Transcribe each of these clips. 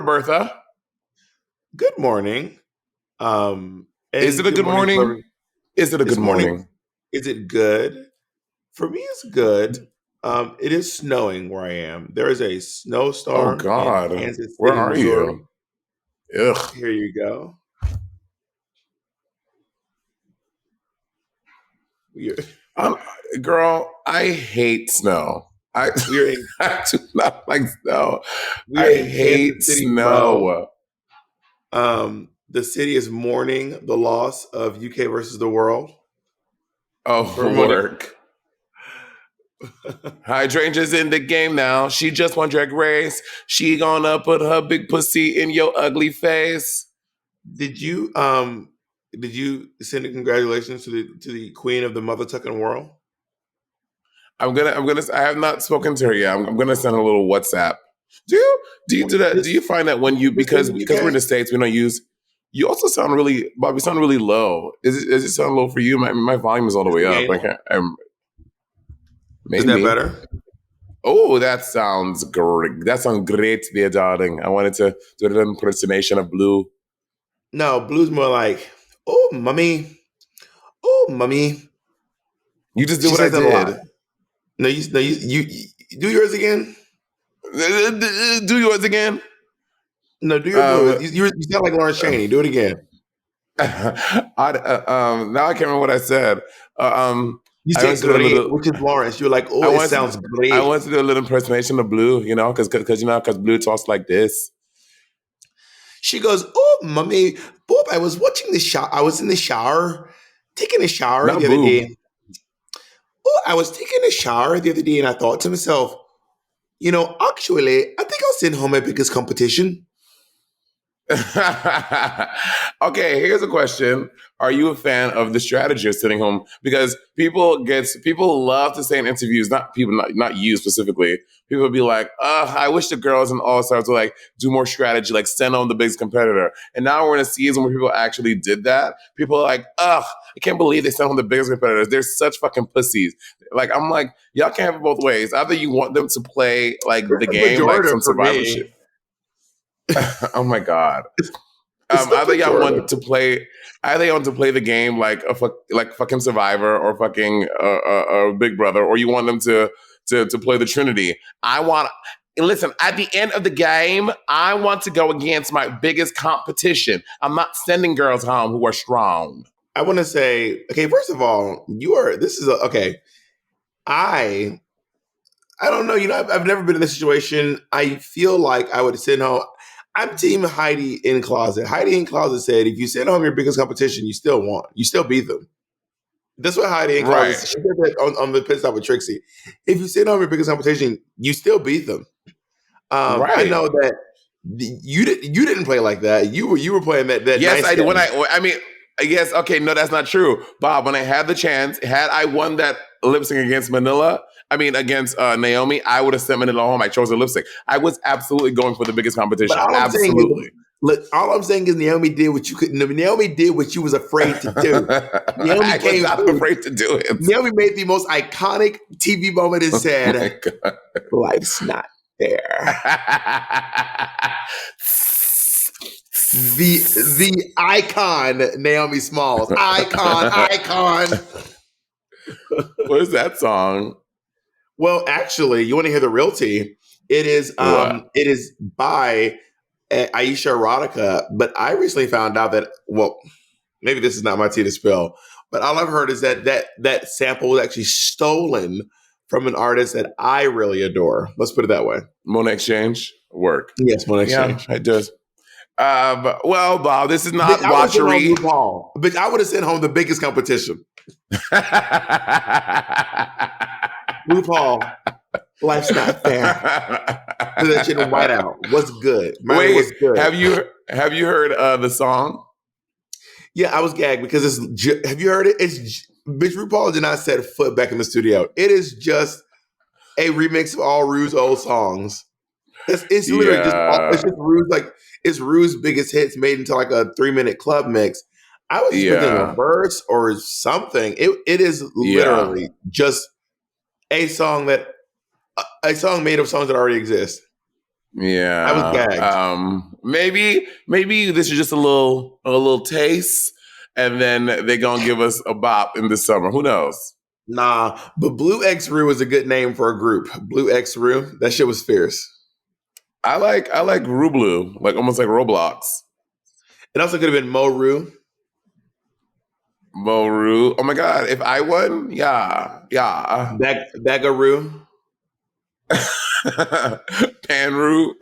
Bertha. Good morning. Is And it a good good morning to morning? Is it a good this morning. morning? Is it good? For me, it's good. It is snowing where I am. There is a Oh snowstorm in God, Kansas where City, are Missouri. you? Ugh. Here you go. We're, Um, Girl, I hate snow. we're in I do not like snow. we're I in Kansas hate City, Mo. snow. The city is mourning the loss of UK versus the world. Oh, We're mourning. work. Hydrangea's in the game now. She just won Drag Race. She gonna put her big pussy in your ugly face. Did you um did you send a congratulations to the queen of the mother tucking world? I have not spoken to her yet. I'm gonna send her a little WhatsApp. Do you do that? Do This you find that when you, this in the because we're in UK? the States, we don't use, you also sound really, Bob, you sound really low. Is it sound low for you? My volume is all the Is way it up. gaining? Is that Maybe. better? Oh, that sounds great. That sounds great, dear darling. I wanted to do an impersonation of Blue. No, blue's more like, oh mommy, oh mommy. You just did She what I says that a lot. did. You do yours again. Do yours again. No, do your blue. Um, You sound like Lawrence Chaney. Do it again. now I can't remember what I said. Uh, um, You I said wanted to do a great, little. which is Lawrence. You're like, I oh, it wanted sounds to. I great. wanted to do a little impersonation of Blue, because Blue talks like this. She goes, oh mommy, Bob. I was watching the shower. I was in the shower, taking a shower Not the other Boo. day. Oh, I was taking a shower the other day, and I thought to myself, actually, I think I'll send home my biggest competition. Okay, here's a question. Are you a fan of the strategy of sitting home? Because people love to say in interviews, not you specifically, people be like, I wish the girls and all stars would like do more strategy, like send home the biggest competitor. And now we're in a season where people actually did that. People are like, I can't believe they sent home the biggest competitors. They're such fucking pussies. Like, I'm like, y'all can't have it both ways. Either you want them to play like It's the the game, like pejorative some for survival shit. me. Oh my God. It's the Either y'all pejorative. want to play, either you want to play the game like like fucking Survivor or fucking Big Brother, or you want them to play the Trinity. Listen. At the end of the game, I want to go against my biggest competition. I'm not sending girls home who are strong. I want to say, okay, first of all, okay. I I don't know. I've never been in this situation. I feel like I would send home. I'm team Heidi in closet. Heidi in closet said, if you send home your biggest competition, you still beat them. That's what Heidi in closet Right, said. She said that on the pit stop with Trixie. If you send home your biggest competition, you still beat them. I right. know that you didn't play like that. You were playing that Yes, nice I do. game. I mean, yes, okay, no, that's not true, Bob. When I had the chance, had I won that lip sync against against Naomi, I would have sent Manila home. I chose a lip sync. I was absolutely going for the biggest But competition. all I'm saying is, Absolutely. look, all I'm saying is Naomi did what you couldn't. Naomi did what you was afraid to do. Naomi I was came not through. afraid to do it. Naomi made the most iconic TV moment and Oh my said, God. "Life's not fair." The icon Naomi Smalls, icon. What is that song? Well, actually, you want to hear the real tea? What? It is by Aisha Erotica, but I recently found out that, well, maybe this is not my tea to spill, but all I've heard is that sample was actually stolen from an artist that I really adore. Let's put it that way. Monet Exchange? Work. Yes, one Yeah, exchange. it does. Well, Bob, this is Bitch, not I would have sent home watchery. RuPaul. Bitch, I would have sent home the biggest competition. RuPaul, life's not fair. Put that shit in whiteout. What's good? Miley, Wait, what's good? have you heard the song? Yeah, I was gagged because have you heard it? Bitch, RuPaul did not set foot back in the studio. It is just a remix of all Rue's old songs. It's literally it's Yeah, just it's Rue's biggest hits made into like a 3-minute club mix. I was expecting a yeah, verse or something. It is yeah. literally just a song made of songs that already exist. I was Yeah. gagged. Maybe this is just a little taste, and then they're gonna give us a bop in the summer. Who knows? Nah, but Blue X Rue is a good name for a group. Blue X Rue, that shit was fierce. I like Rublu, like almost like Roblox. It also could have been Mo Rue. Moru. Oh my god, if I won, yeah, yeah. Bagaroo. Panru.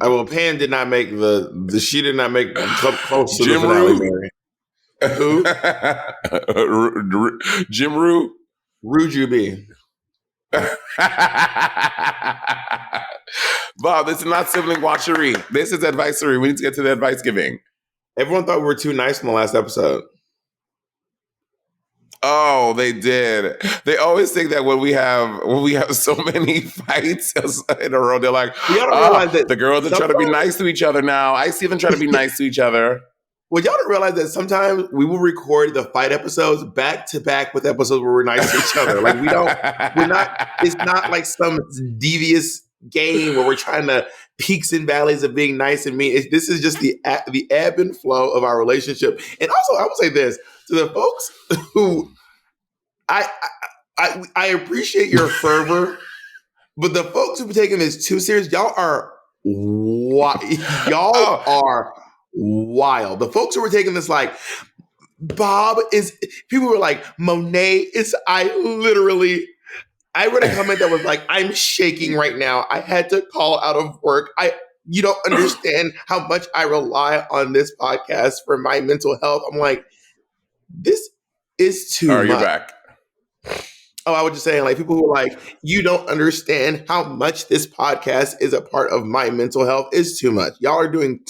Well, Pan did not make the she did not make close to the finale, Jimru. Mary. Who? Jimru. Rujubi. Bob, this is not sibling watchery. This is advicery. We need to get to the advice giving. Everyone thought we were too nice in the last episode. Oh, they did. They always think that when we have so many fights in a row, they're like, Y'all don't realize that the girls are trying to be nice to each other now. I see them trying to be nice to each other. Well, y'all don't realize that sometimes we will record the fight episodes back to back with episodes where we're nice to each other. Like we're not, it's not like some devious game where we're trying to peaks and valleys of being nice and mean. This is just the ebb and flow of our relationship. And also, I will say this to the folks who I appreciate your fervor, but the folks who are taking this too serious, y'all are y'all are wild. The folks who were taking this like Bob is people were like Monet is I read a comment that was like, I'm shaking right now. I had to call out of work. You don't understand how much I rely on this podcast for my mental health. I'm like, this is too much. You're back. Oh, I was just saying, like, people who are like, you don't understand how much this podcast is a part of my mental health is too much. Y'all are doing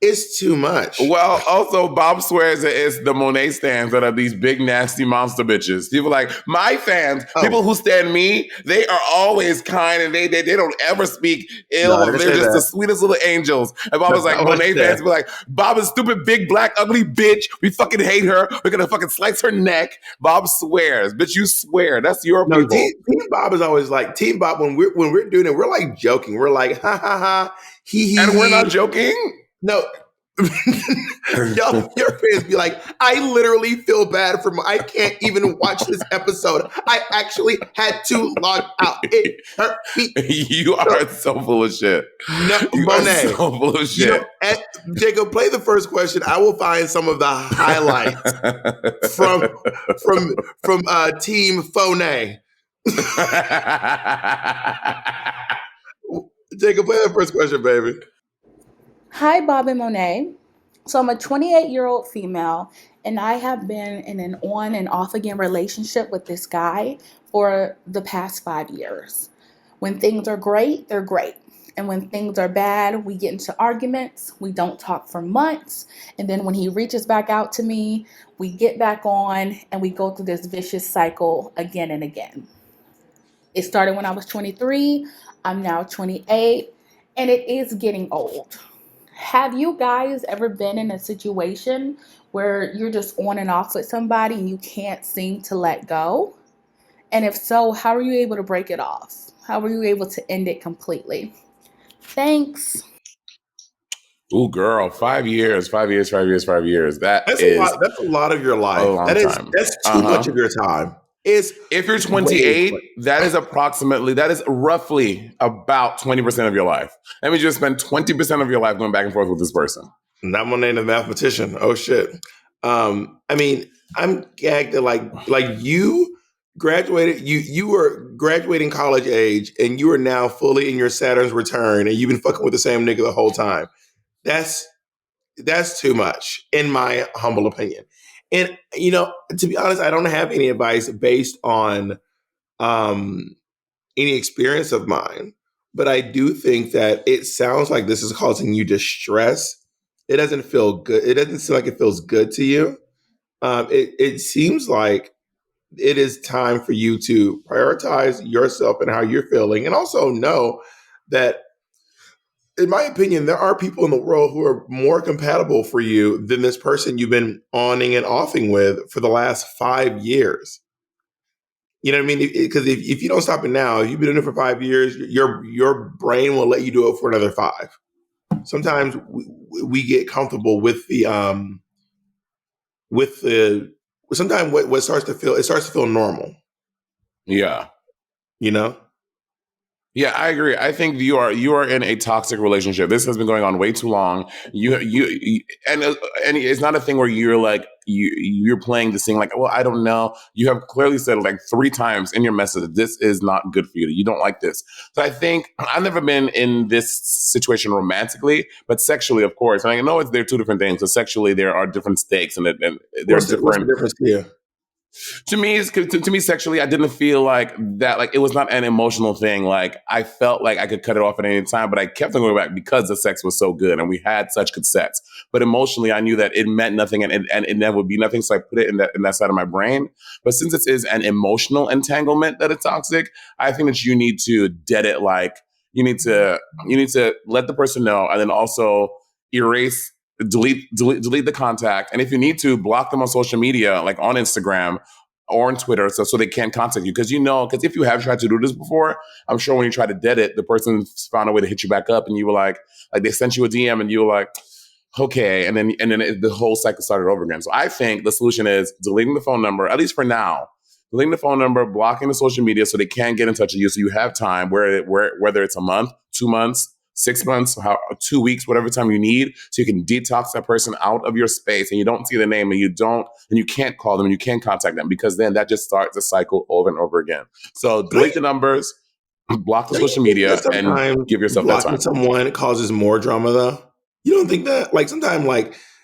it's too much. Well, also, Bob swears that it's the Monet stands that are these big, nasty monster bitches. People like, my fans, people who stand me, they are always kind and they don't ever speak ill. No, They're just the sweetest little angels. And Bob was like, Monet fans be like, Bob is stupid, big, black, ugly bitch. We fucking hate her. We're going to fucking slice her neck. Bob swears. Bitch, you swear. That's your people. Team Bob is always like, Team Bob, when we're doing it, we're like joking. We're like, ha, ha, ha, he. And we're not joking? No. Your fans be like, I literally feel bad for I can't even watch this episode. I actually had to log out. It hurt me. You are so full of shit. No, you Monet, are so full of shit. Jacob, play the first question. I will find some of the highlights from Team Phone. Jacob, play the first question, baby. Hi, Bob and Monet. So I'm a 28-year-old female, and I have been in an on and off again relationship with this guy for the past 5 years. When things are great, they're great. And when things are bad, we get into arguments. We don't talk for months. And then when he reaches back out to me, we get back on and we go through this vicious cycle again and again. It started when I was 23. I'm now 28, and it is getting old. Have you guys ever been in a situation where you're just on and off with somebody and you can't seem to let go? And if so, how are you able to break it off? How are you able to end it completely? Thanks. Ooh, girl, 5 years. That's That's a lot of your life. A long time. That's too much of your time. If you're 28, that is roughly about 20% of your life. That means you spend 20% of your life going back and forth with this person. Not my name, the mathematician. Oh shit. I mean, I'm gagged that like you graduated, you were graduating college age and you are now fully in your Saturn's return and you've been fucking with the same nigga the whole time. That's too much, in my humble opinion. And to be honest, I don't have any advice based on any experience of mine, but I do think that it sounds like this is causing you distress. It doesn't feel good. It doesn't seem like it feels good to you. It seems like it is time for you to prioritize yourself and how you're feeling, and also know that, in my opinion, there are people in the world who are more compatible for you than this person you've been awning and offing with for the last 5 years. You know what I mean? Because if you don't stop it now, if you've been doing it for 5 years, your brain will let you do it for another 5. Sometimes we get comfortable with the sometimes what starts to feel normal. Yeah. You know? Yeah, I agree. I think you are in a toxic relationship. This has been going on way too long. And it's not a thing where you're like you're playing this thing like, well, I don't know. You have clearly said like 3 times in your message that this is not good for you. You don't like this. So I think I've never been in this situation romantically, but sexually, of course. And I know they're 2 different things. So sexually, there are different stakes, and there's What's the different. difference here? To me, to me sexually, I didn't feel like that. Like it was not an emotional thing. Like I felt like I could cut it off at any time, but I kept on going back because the sex was so good and we had such good sex. But emotionally, I knew that it meant nothing and it never would be nothing. So I put it in that side of my brain. But since it is an emotional entanglement that is toxic, I think that you need to dead it. Like you need to let the person know, and then also erase delete the contact, and if you need to, block them on social media, like on Instagram or on Twitter, so they can't contact you. Because if you have tried to do this before, I'm sure when you try to dead it, the person found a way to hit you back up, and you were like they sent you a DM, and you were like, okay, and then the whole cycle started over again. So I think the solution is deleting the phone number, at least for now. Deleting the phone number, blocking the social media so they can't get in touch with you, so you have time, whether it's a month, 2 months, 6 months, 2 weeks, whatever time you need, so you can detox that person out of your space, and you don't see the name, and you can't call them, and you can't contact them, because then that just starts the cycle over and over again. So delete the numbers, block the Don't you social think that media, and sometimes give yourself that blocking time. someone causes more drama though? You don't think that?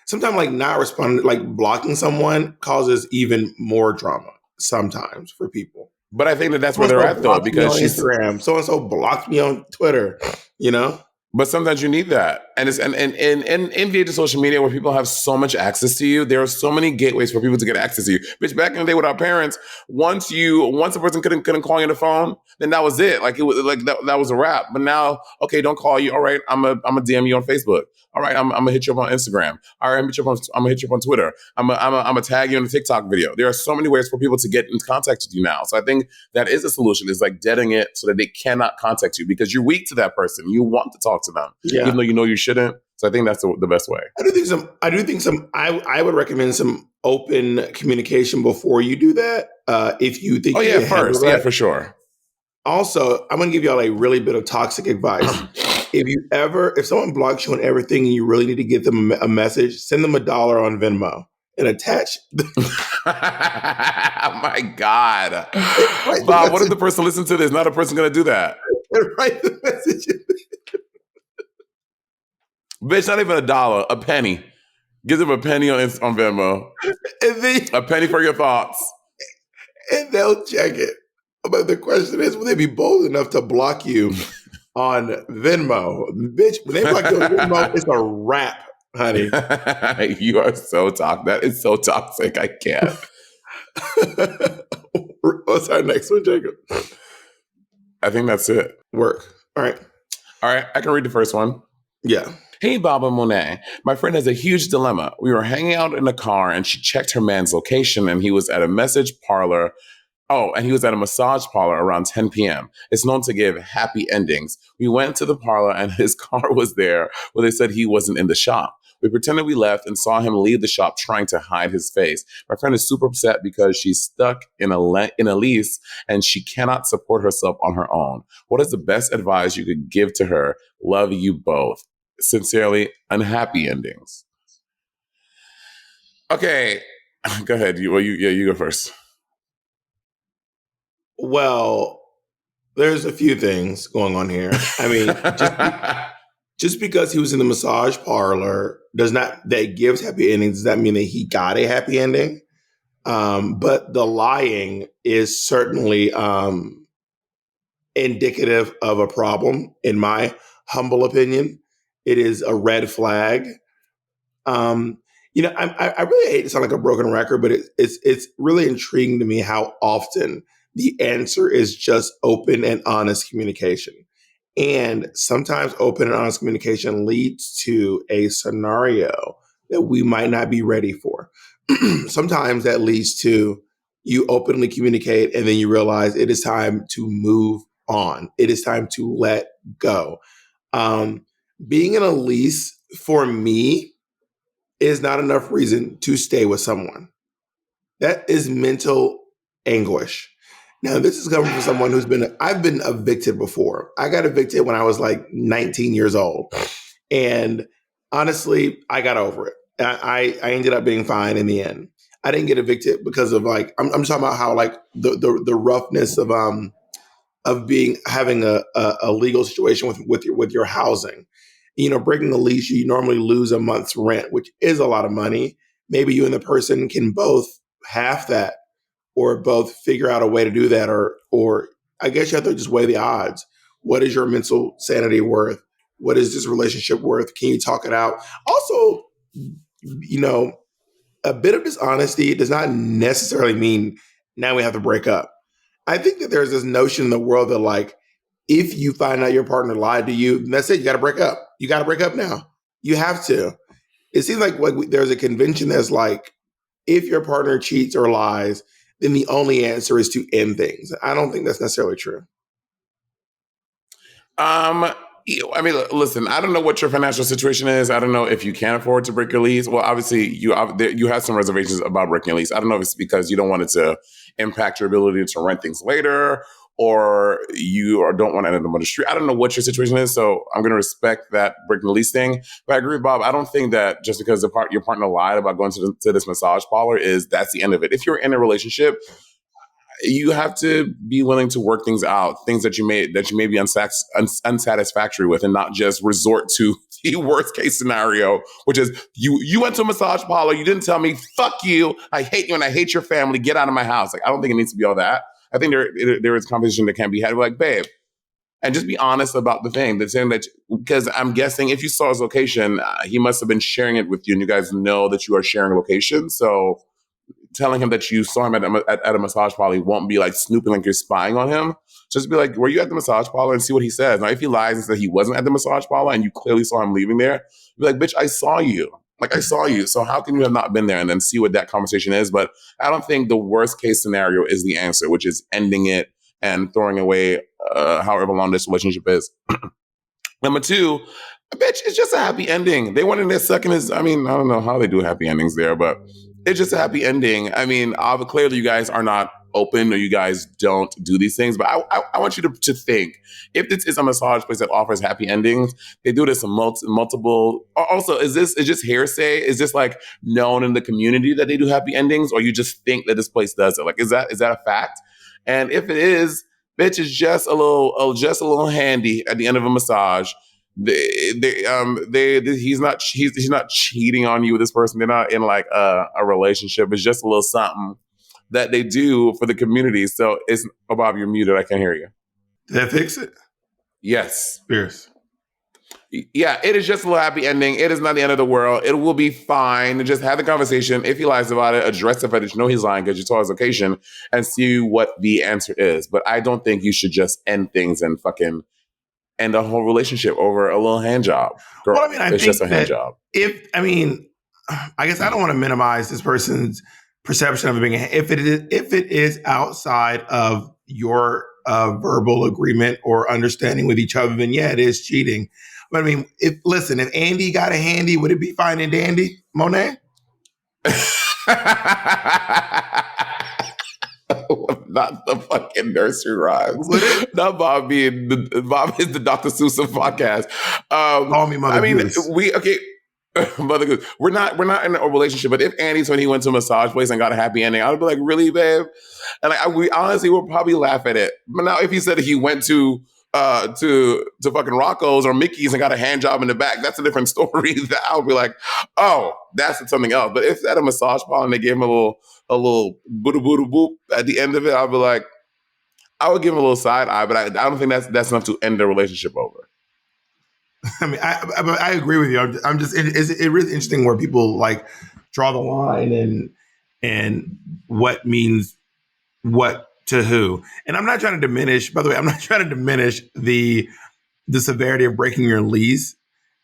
Sometimes not responding, like blocking someone causes even more drama sometimes for people. But I think that that's So where and they're so at, though, blocked me because on she's. Instagram. So and so blocked me on Twitter. You know? But sometimes you need that. And it's and in the age of social media where people have so much access to you, there are so many gateways for people to get access to you. Bitch, back in the day with our parents, once a person couldn't call you on the phone, then that was it. Like it was like that was a wrap. But now, okay, don't call you. All right, I'm a DM you on Facebook. All right, I'm gonna hit you up on Instagram. All right, I'm gonna hit you up on Twitter. I'm gonna tag you in a TikTok video. There are so many ways for people to get in contact with you now. So I think that is a solution. Is like deading it so that they cannot contact you, because you're weak to that person. You want to talk to them, Yeah. even though you know you shouldn't. So I think that's the best way. I would recommend some open communication before you do that. If you think Oh you yeah, can handle first, yeah, that. for sure. Also, I'm gonna give y'all a really bit of toxic advice. If someone blocks you on everything and you really need to give them a message, send them $1 on Venmo and attach. My God, Write the Bob, what if message. the person listens to this? Not a person gonna do that. Write the message. Bitch, not even $1, a penny. Give them a penny on Venmo. And then A penny for your thoughts. and they'll check it. But the question is, will they be bold enough to block you on Venmo? Bitch, when they block you on Venmo, it's a wrap, honey. You are so toxic. That is so toxic. I can't. What's our next one, Jacob? I think that's it. Work. All right. All right, I can read the first one. Yeah. Hey, Baba Monet. My friend has a huge dilemma. We were hanging out in a car and she checked her man's location, and he was at a message parlor. Oh, and he was at a massage parlor around 10 p.m. It's known to give happy endings. We went to the parlor and his car was there, where they said he wasn't in the shop. We pretended we left and saw him leave the shop trying to hide his face. My friend is super upset because she's stuck in a lease and she cannot support herself on her own. What is the best advice you could give to her? Love you both. Sincerely, unhappy endings. Okay, go ahead. You go first. Well, there's a few things going on here. I mean, just because he was in the massage parlor that gives happy endings does that mean that he got a happy ending? But the lying is certainly indicative of a problem, in my humble opinion. It is a red flag. I really hate to sound like a broken record, but it's really intriguing to me how often the answer is just open and honest communication. And sometimes open and honest communication leads to a scenario that we might not be ready for. Sometimes that leads to you openly communicate, and then you realize it is time to move on. It is time to let go. Um, Being in a lease for me is not enough reason to stay with someone. That is mental anguish. Now, this is coming from someone I've been evicted before. I got evicted when I was like 19 years old. And honestly, I got over it. I ended up being fine in the end. I didn't get evicted because of like, I'm talking about how like the roughness of having a legal situation with your housing. Breaking a lease, you normally lose a month's rent, which is a lot of money. Maybe you and the person can both half that, or both figure out a way to do that, or I guess you have to just weigh the odds. What is your mental sanity worth? What is this relationship worth? Can you talk it out? Also, a bit of dishonesty does not necessarily mean now we have to break up. I think that there's this notion in the world that like, if you find out your partner lied to you, that's it. You got to break up. You got to break up now. You have to. It seems like there's a convention that's like, if your partner cheats or lies, then the only answer is to end things. I don't think that's necessarily true. I mean, listen, I don't know what your financial situation is. I don't know if you can afford to break your lease. Well, obviously, you have some reservations about breaking your lease. I don't know if it's because you don't want it to impact your ability to rent things later, or don't want to end up on the street. I don't know what your situation is, so I'm going to respect that breaking the lease thing. But I agree with Bob. I don't think that just because your partner lied about going to this massage parlor that's the end of it. If you're in a relationship, you have to be willing to work things out, things that you may be unsatisfactory with, and not just resort to the worst case scenario, which is you went to a massage parlor, you didn't tell me, fuck you, I hate you and I hate your family, get out of my house. Like, I don't think it needs to be all that. I think there is conversation that can be had. Like, babe, and just be honest about the thing. That's saying that, because I'm guessing if you saw his location, he must have been sharing it with you, and you guys know that you are sharing a location. So telling him that you saw him at a massage parlor won't be like snooping, like you're spying on him. Just be like, were you at the massage parlor, and see what he says. Now, if he lies and says he wasn't at the massage parlor and you clearly saw him leaving there, be like, bitch, I saw you. Like, I saw you. So how can you have not been there? And then see what that conversation is. But I don't think the worst case scenario is the answer, which is ending it and throwing away however long this relationship is. Number two, bitch, it's just a happy ending. They wanted their second I don't know how they do happy endings there, but it's just a happy ending. I mean, clearly you guys are not open, or you guys don't do these things, but I want you to think, if this is a massage place that offers happy endings, they do this in multiple. Also, is just hearsay? Is this like known in the community that they do happy endings, or you just think that this place does it? Like, is that a fact? And if it is, bitch, is just a little handy at the end of a massage. He's not cheating on you with this person. They're not in like a relationship. It's just a little something that they do for the community. So it's, oh, Bob, you're muted. I can't hear you. Did that fix it? Yes. Fierce. Yeah, it is just a little happy ending. It is not the end of the world. It will be fine. Just have the conversation. If he lies about it, address the fact that you know he's lying because you saw his location, and see what the answer is. But I don't think you should just end things and fucking end a whole relationship over a little hand job. Girl, well, I mean, it's just a hand job. I guess I don't want to minimize this person's perception of it being if it is outside of your verbal agreement or understanding with each other, then yeah, it is cheating. But I mean, if Andy got a handy, would it be fine and dandy, Monet? Not the fucking nursery rhymes. Not Bob being Bob is the Dr. Seuss of podcast. Call me Mother Goose. Mother Goose. We're not in a relationship. But if Andy's when he went to a massage place and got a happy ending, I would be like, really, babe? And we honestly would probably laugh at it. But now, if he said he went to fucking Rocco's or Mickey's and got a hand job in the back, that's a different story. That I would be like, oh, that's something else. But if at a massage parlor and they gave him a little boo boo boop at the end of it, I'd be like, I would give him a little side eye, but I don't think that's enough to end the relationship over. I mean, I agree with you. I'm just it's really interesting where people like draw the line and what means what to who. And I'm not trying to diminish. By the way, I'm not trying to diminish the severity of breaking your lease.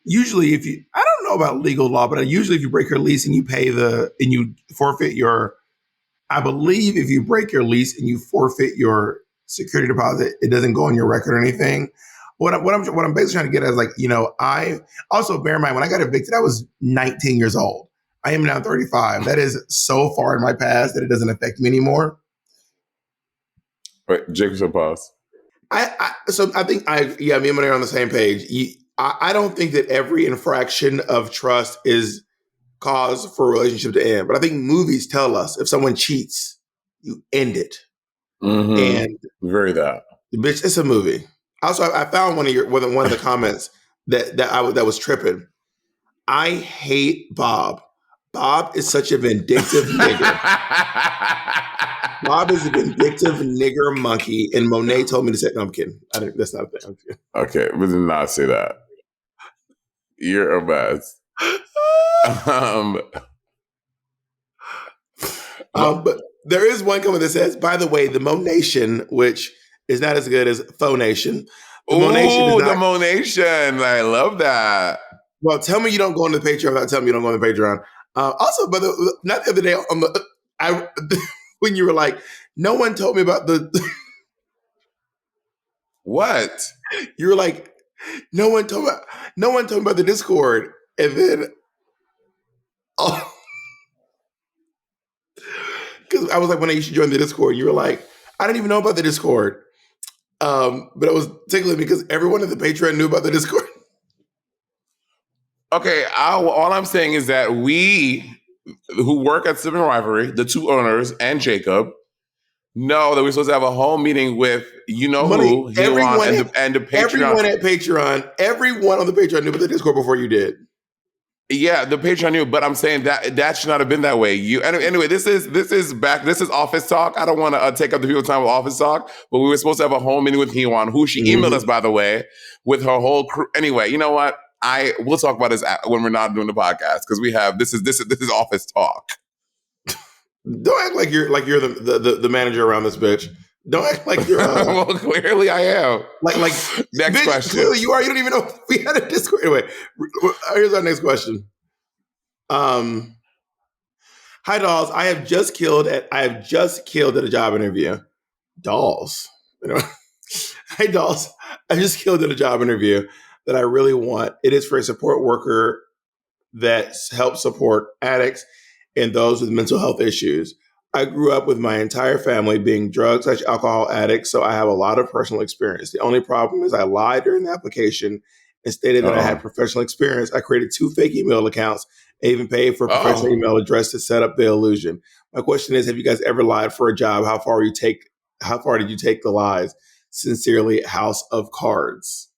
Usually, I don't know about legal law, but usually if you break your lease and you forfeit your I believe if you break your lease and you forfeit your security deposit, it doesn't go on your record or anything. What I'm basically trying to get at is like, I also bear in mind when I got evicted, I was 19 years old. I am now 35. That is so far in my past that it doesn't affect me anymore. Wait, Jacobson pause. So I think me and Money are on the same page. I don't think that every infraction of trust is cause for a relationship to end, but I think movies tell us if someone cheats, you end it. Mm-hmm. And very that. Bitch, it's a movie. Also, I found one of the comments that was tripping. I hate Bob. Bob is such a vindictive nigger. Bob is a vindictive nigger monkey, and Monet told me to say, no, I'm kidding. That's not a thing. Okay, we did not say that. You're a mess. But there is one comment that says, by the way, the Monation, which is not as good as Phonation. The Monation. I love that. Well, tell me you don't go on the Patreon without telling me you don't go on the Patreon. Also, but not the other day on when you were like, no one told me about the what? You were like, no one told me about the Discord, and then because I was like, when you should join the Discord, you were like, I didn't even know about the Discord. But it was tickling because everyone in the Patreon knew about the Discord. Okay, all I'm saying is that we who work at Sipping Rivalry, the two owners and Jacob, know that we're supposed to have a whole meeting with who, everyone and the Patreon. Everyone at Patreon, everyone on the Patreon knew about the Discord before you did. Yeah, the Patreon knew, but I'm saying that should not have been that way. Anyway, this is office talk. I don't want to take up the people's time with office talk, but we were supposed to have a whole meeting with Hewan, who she emailed us, by the way, with her whole crew. Anyway, you know what? We'll talk about this when we're not doing the podcast because we have this is office talk. Don't act like you're the manager around this bitch. Don't act like you're. Well, clearly I am. Like next bitch, question. Clearly you are. You don't even know we had a Discord. Anyway, here's our next question. Hi dolls. I have just killed at a job interview. Dolls. Hi dolls. I just killed at a job interview that I really want. It is for a support worker that helps support addicts and those with mental health issues. I grew up with my entire family being drug/alcohol addicts, so I have a lot of personal experience. The only problem is I lied during the application and stated that I had professional experience. I created 2 fake email accounts and even paid for a professional email address to set up the illusion. My question is, have you guys ever lied for a job? How far did you take the lies? Sincerely, House of Cards.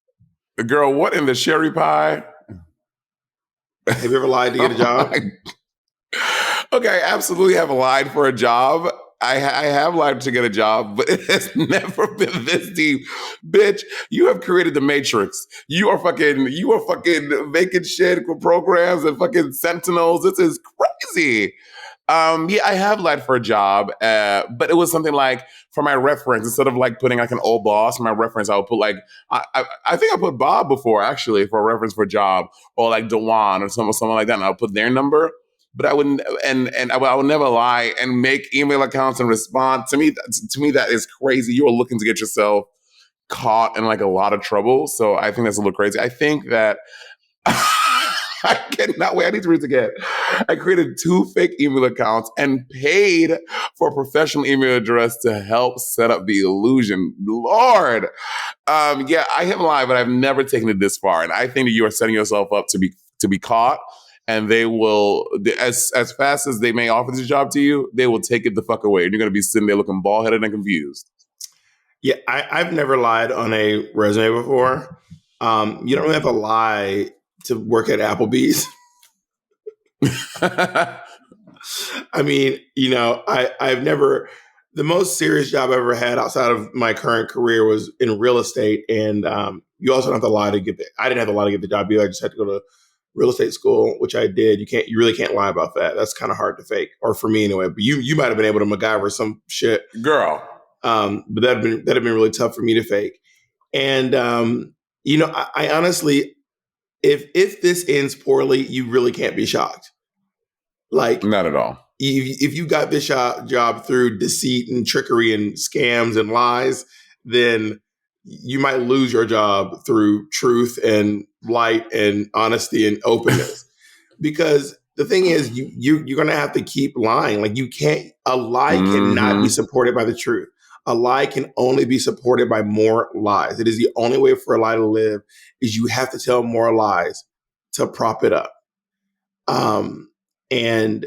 Girl, what in the cherry pie? Have you ever lied to get a job? Okay, I absolutely have lied for a job. I have lied to get a job, but it has never been this deep. Bitch, you have created the Matrix. You are fucking making shit with programs and fucking sentinels. This is crazy. Yeah, I have lied for a job, but it was something like for my reference, instead of like putting like an old boss, my reference, I would put like, I think I put Bob before actually for a reference for a job, or like Dewan or something like that. And I would put their number, but I wouldn't, and I would never lie and make email accounts and respond. To me, that is crazy. You are looking to get yourself caught in like a lot of trouble. So I think that's a little crazy. I think that I cannot wait. I need to read it again. I created 2 fake email accounts and paid for a professional email address to help set up the illusion. Lord. Yeah, I have lied, but I've never taken it this far. And I think that you are setting yourself up to be caught. And they will, as fast as they may offer this job to you, they will take it the fuck away. And you're going to be sitting there looking bald-headed and confused. Yeah, I've never lied on a resume before. You don't really have to lie to work at Applebee's. I mean, I've never, the most serious job I ever had outside of my current career was in real estate. And you also don't have to lie to get I didn't have to lie to get the job either. I just had to go to real estate school, which I did. You really can't lie about that. That's kind of hard to fake, or for me anyway. But you might have been able to MacGyver some shit, girl. But that'd have been really tough for me to fake. And I honestly, if this ends poorly, you really can't be shocked. Like, not at all. if you got this job through deceit and trickery and scams and lies, then you might lose your job through truth and light and honesty and openness. Because the thing is, you're going to have to keep lying. Like a lie cannot be supported by the truth. A lie can only be supported by more lies. It is the only way for a lie to live is you have to tell more lies to prop it up. And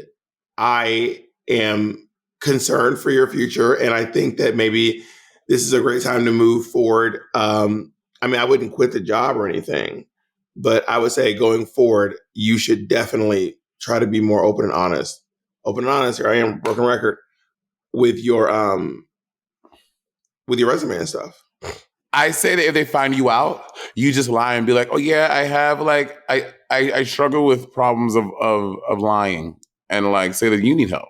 I am concerned for your future. And I think that maybe this is a great time to move forward. I wouldn't quit the job or anything, but I would say going forward, you should definitely try to be more open and honest. Open and honest. Here I am, broken record with your resume and stuff. I say that if they find you out, you just lie and be like, "Oh yeah, I have like I struggle with problems of lying," and like say that you need help.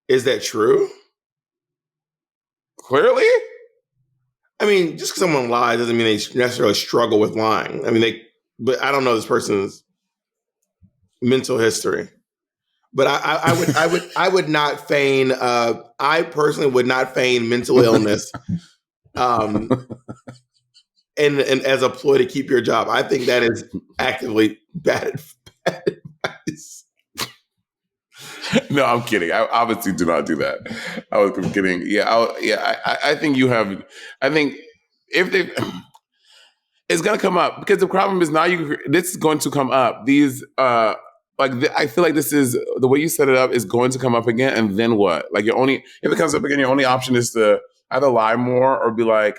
Is that true? Clearly. I mean, just because someone lies doesn't mean they necessarily struggle with lying. I mean, but I don't know this person's mental history. But I would not feign. I personally would not feign mental illness, and as a ploy to keep your job. I think that is actively bad advice. No, I'm kidding. I obviously do not do that. I was kidding. Yeah, I think you have. I think if they, it's gonna come up because the problem is now this is going to come up. These I feel like this is the way you set it up is going to come up again, and then what? Like if it comes up again, your only option is to either lie more or be like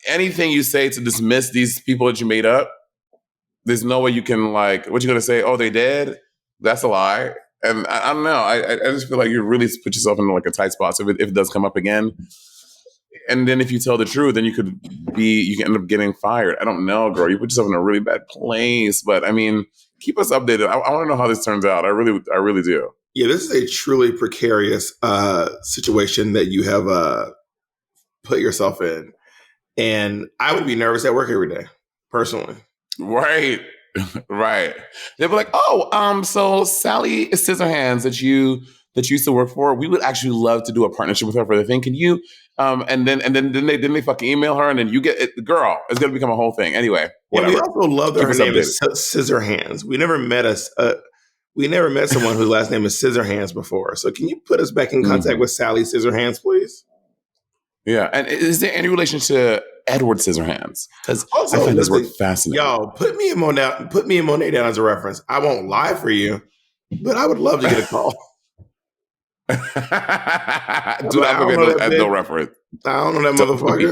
anything you say to dismiss these people that you made up. There's no way you can what you gonna say? Oh, they dead. That's a lie. And I don't know. I just feel like you really put yourself in like a tight spot. So if it does come up again, and then if you tell the truth, then you can end up getting fired. I don't know, girl. You put yourself in a really bad place. But I mean, keep us updated. I want to know how this turns out. I really do. Yeah, this is a truly precarious situation that you have put yourself in. And I would be nervous at work every day, personally. Right. Right. They'd be like, "Oh, so Sally Scissorhands that you used to work for, we would actually love to do a partnership with her for the thing. Can you?" And then they fucking email her, and then you get it. The girl is going to become a whole thing anyway. Yeah, we also love that her name is Scissorhands. We never met someone whose last name is Scissorhands before. So can you put us back in contact with Sally Scissorhands, please? Yeah, and is there any relation to Edward Scissorhands? Because I find this work fascinating. Yo, put me and Monet down as a reference. I won't lie for you, but I would love to get a call. Do not forget as no reference. I don't know that motherfucker.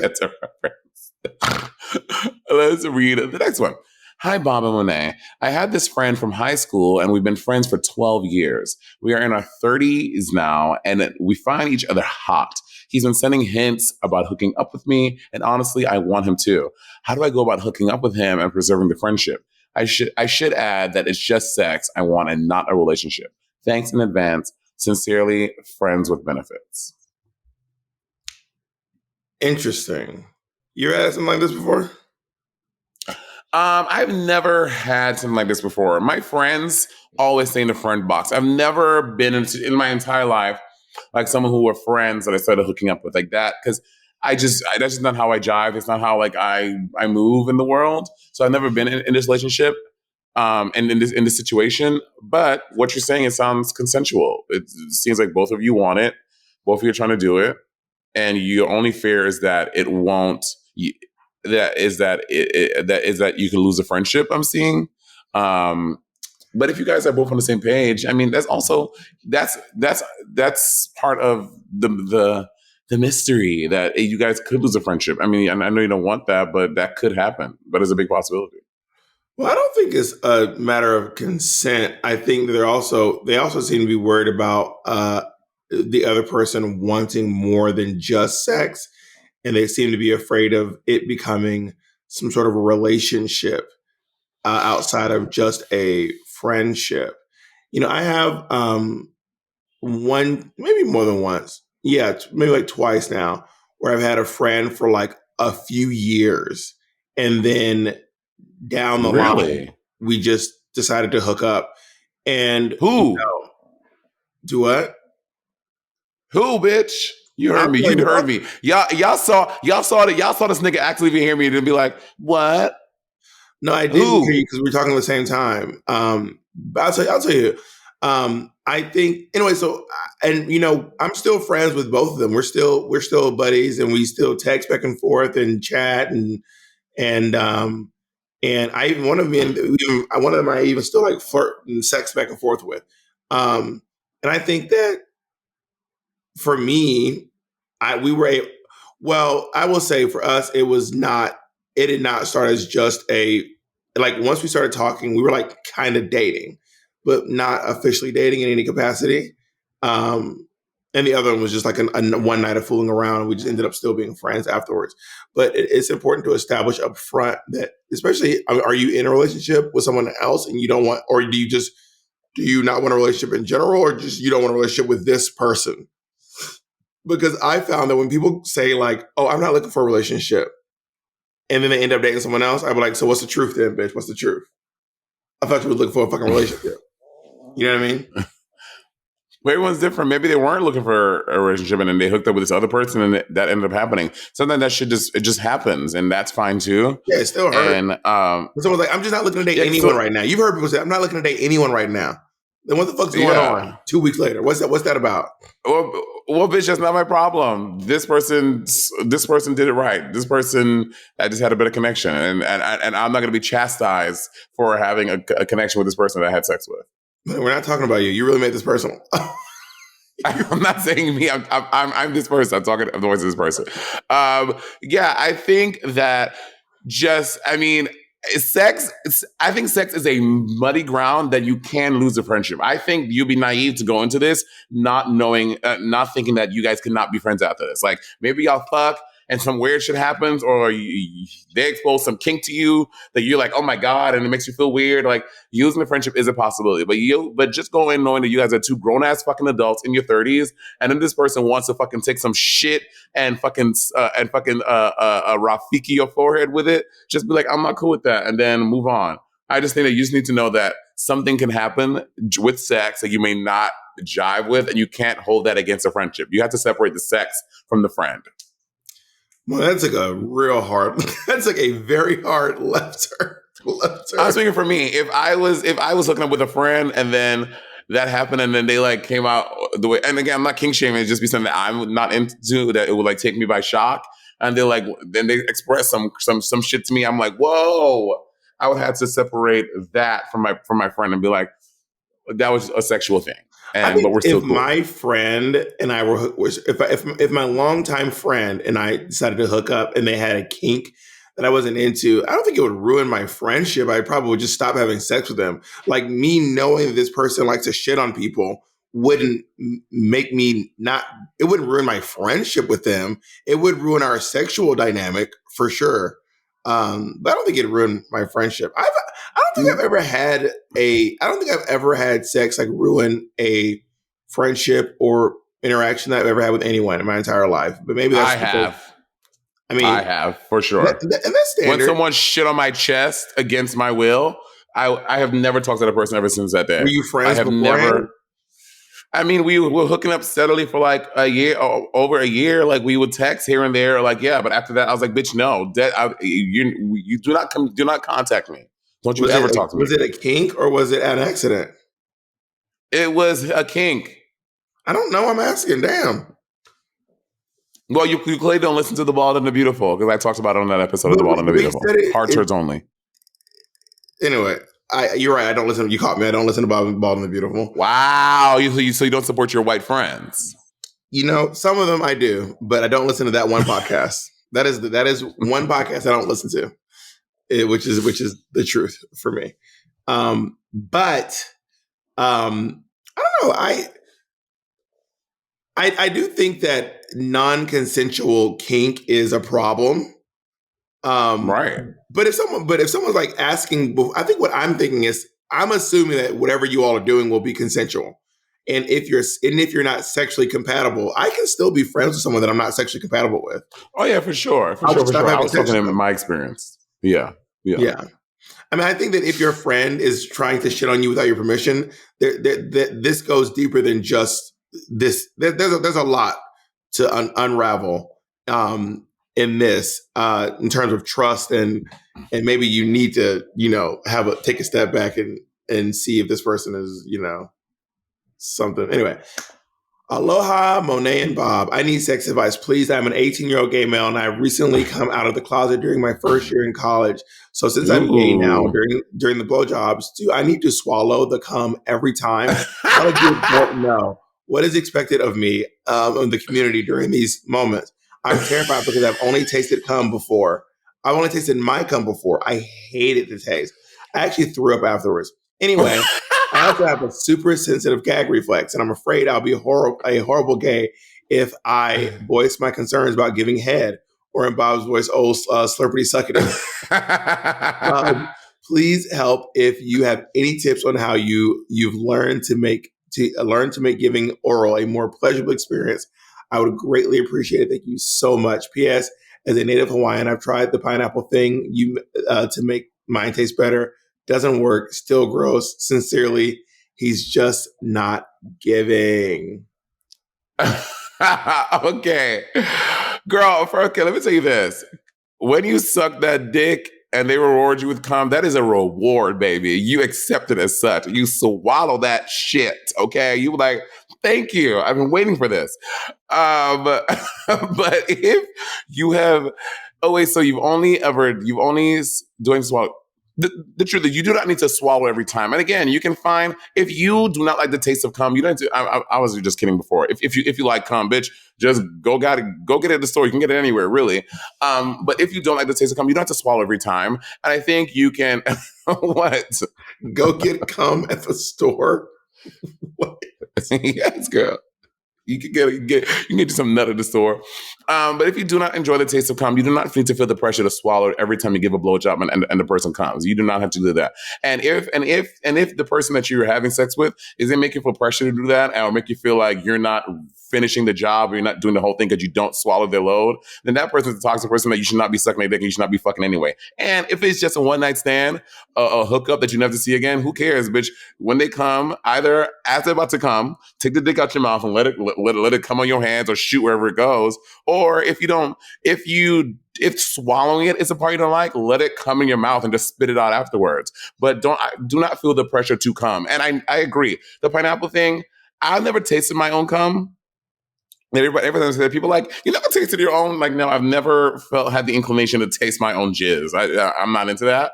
Let's read the next one. Hi, Bob and Monet. I had this friend from high school, and we've been friends for 12 years. We are in our 30s now, and we find each other hot. He's been sending hints about hooking up with me, and honestly, I want him to. How do I go about hooking up with him and preserving the friendship? I should add that it's just sex I want and not a relationship. Thanks in advance. Sincerely, friends with benefits. Interesting. You had something like this before? I've never had something like this before. My friends always stay in the friend box. I've never been in my entire life like someone who were friends that I started hooking up with like that because that's just not how I jive. It's not how like I move in the world. So I've never been in this relationship and in this situation. But what you're saying, it sounds consensual. It seems like both of you want it. Both of you are trying to do it, and your only fear is that it won't. That you can lose a friendship. I'm seeing, but if you guys are both on the same page, I mean, that's part of the mystery that you guys could lose a friendship. I mean, I know you don't want that, but that could happen. But it's a big possibility. Well, I don't think it's a matter of consent. I think that they also seem to be worried about the other person wanting more than just sex. And they seem to be afraid of it becoming some sort of a relationship outside of just a friendship. You know, I have one, maybe more than once. Yeah, maybe like twice now, where I've had a friend for like a few years. And then down the line, we just decided to hook up. And Who? do what? Who, bitch? You I heard me. was like, You heard what? me. Y'all saw this nigga actually even hear me and be like, what? No, I didn't hear you Who? because we were talking at the same time. But I'll tell you. I think anyway. So, and I'm still friends with both of them. We're still buddies, and we still text back and forth and chat and I even one of them I even still like flirt and sex back and forth with. And I think that for me, I will say for us, it did not start as just like once we started talking, we were like kind of dating, but not officially dating in any capacity. Um, and the other one was just like a one night of fooling around. And we just ended up still being friends afterwards. But it's important to establish up front that, especially, are you in a relationship with someone else and you don't want, or do you not want a relationship in general, or just you don't want a relationship with this person? Because I found that when people say like, "Oh, I'm not looking for a relationship," and then they end up dating someone else, I'd be like, "So what's the truth then, bitch? What's the truth? I thought you were looking for a fucking relationship." You know what I mean? But everyone's different. Maybe they weren't looking for a relationship and then they hooked up with this other person and that ended up happening. Sometimes that shit just happens and that's fine too. Yeah, it still hurt. And But someone's like, "I'm just not looking to date anyone right now." You've heard people say, "I'm not looking to date anyone right now." Then what the fuck's going on? 2 weeks later, what's that about? Well, bitch, that's not my problem. This person did it right. This person, I just had a better connection, and I'm not going to be chastised for having a connection with this person that I had sex with. We're not talking about you. You really made this personal. I'm not saying me. I'm this person. I'm talking the voice of this person. Yeah, I think that sex. I think sex is a muddy ground that you can lose a friendship. I think you'd be naive to go into this not knowing, not thinking that you guys could not be friends after this. Like maybe y'all fuck and some weird shit happens, or they expose some kink to you that you're like, oh my god, and it makes you feel weird. Like using the friendship is a possibility, but just go in knowing that you guys are two grown ass fucking adults in your 30s, and then this person wants to fucking take some shit and fucking Rafiki your forehead with it. Just be like, I'm not cool with that, and then move on. I just think that you just need to know that something can happen with sex that you may not jive with, and you can't hold that against a friendship. You have to separate the sex from the friend. Well, that's like that's like a very hard left turn. I'm speaking for me. If I was hooking up with a friend and then that happened and then they like came out the way, and again, I'm not king shaming, it's just be something that I'm not into, that it would like take me by shock. And then they express some shit to me. I'm like, whoa. I would have to separate that from my friend and be like, that was a sexual thing. But we're still cool. My friend and I if my longtime friend and I decided to hook up and they had a kink that I wasn't into, I don't think it would ruin my friendship. I probably would just stop having sex with them. Like me knowing that this person likes to shit on people wouldn't make me not. It wouldn't ruin my friendship with them. It would ruin our sexual dynamic for sure. But I don't think it ruined my friendship. I don't think I've ever had sex like ruin a friendship or interaction that I've ever had with anyone in my entire life. But maybe that's I have for sure. And that's standard. When someone shit on my chest against my will, I have never talked to that person ever since that day. Were you friends? I have never. I mean, we were hooking up steadily for like a year, over a year. Like we would text here and there, like yeah. But after that, I was like, "Bitch, no, you do not contact me. Don't you ever talk to me." Was it a kink or was it an accident? It was a kink. I don't know. I'm asking. Damn. Well, you clearly don't listen to The Bald and the Beautiful because I talked about it on that episode of The Bald and the Beautiful. Hard turds only. Anyway. You're right. I don't listen. You caught me. I don't listen to Bald and the Beautiful. Wow. So you don't support your white friends? Some of them I do, but I don't listen to that one podcast. That is one podcast I don't listen to, which is the truth for me. But I don't know. I do think that non-consensual kink is a problem. Right. But if someone's like asking, I think what I'm thinking is I'm assuming that whatever you all are doing will be consensual. And if you're not sexually compatible, I can still be friends with someone that I'm not sexually compatible with. Oh yeah, for sure. I was talking in my experience. Yeah. I mean, I think that if your friend is trying to shit on you without your permission, this goes deeper than just this. There's a lot to unravel in this in terms of trust and maybe you need to take a step back and see if this person is something. Anyway, aloha, Monet and Bob. I need sex advice, please. I'm an 18-year-old gay male, and I recently come out of the closet during my first year in college. So since I'm gay now, during the blowjobs, do I need to swallow the cum every time? How do you don't know? What is expected of me in the community during these moments? I'm terrified because I've only tasted cum before. I've only tasted my cum before. I hated the taste. I actually threw up afterwards. Anyway. I also have a super sensitive gag reflex, and I'm afraid I'll be a horrible gay if I voice my concerns about giving head, or in Bob's voice, slurpity suckity. Please help if you have any tips on how you've learned to make giving oral a more pleasurable experience. I would greatly appreciate it. Thank you so much. P.S. As a native Hawaiian, I've tried the pineapple thing to make mine taste better. Doesn't work. Still gross. Sincerely, he's just not giving. Okay. Girl, okay, let me tell you this. When you suck that dick and they reward you with cum, that is a reward, baby. You accept it as such. You swallow that shit, okay? You like, thank you. I've been waiting for this. But if you have, so you've only doing swallow. The truth is, you do not need to swallow every time. And again, you can find, if you do not like the taste of cum, you don't need to. I was just kidding before. If you like cum, bitch, just go get it at the store. You can get it anywhere, really. But if you don't like the taste of cum, you don't have to swallow every time. And I think you can. What? Go get cum at the store. What? Yes, girl. You can get you some nut at the store. But if you do not enjoy the taste of cum, you do not need to feel the pressure to swallow it every time you give a blowjob and the person comes. You do not have to do that. And if the person that you're having sex with is they make you feel pressure to do that, or make you feel like you're not finishing the job or you're not doing the whole thing because you don't swallow their load, then that person's a toxic person that you should not be sucking their dick and you should not be fucking anyway. And if it's just a one-night stand, a hookup that you never see again, who cares, bitch? When they come, either as they're about to come, take the dick out your mouth and let it come on your hands or shoot wherever it goes. Or if swallowing it is a part you don't like, let it come in your mouth and just spit it out afterwards. But do not feel the pressure to come. And I agree. The pineapple thing, I've never tasted my own cum. Everything said, people like, you never tasted your own? Like, no, I've never had the inclination to taste my own jizz. I'm not into that.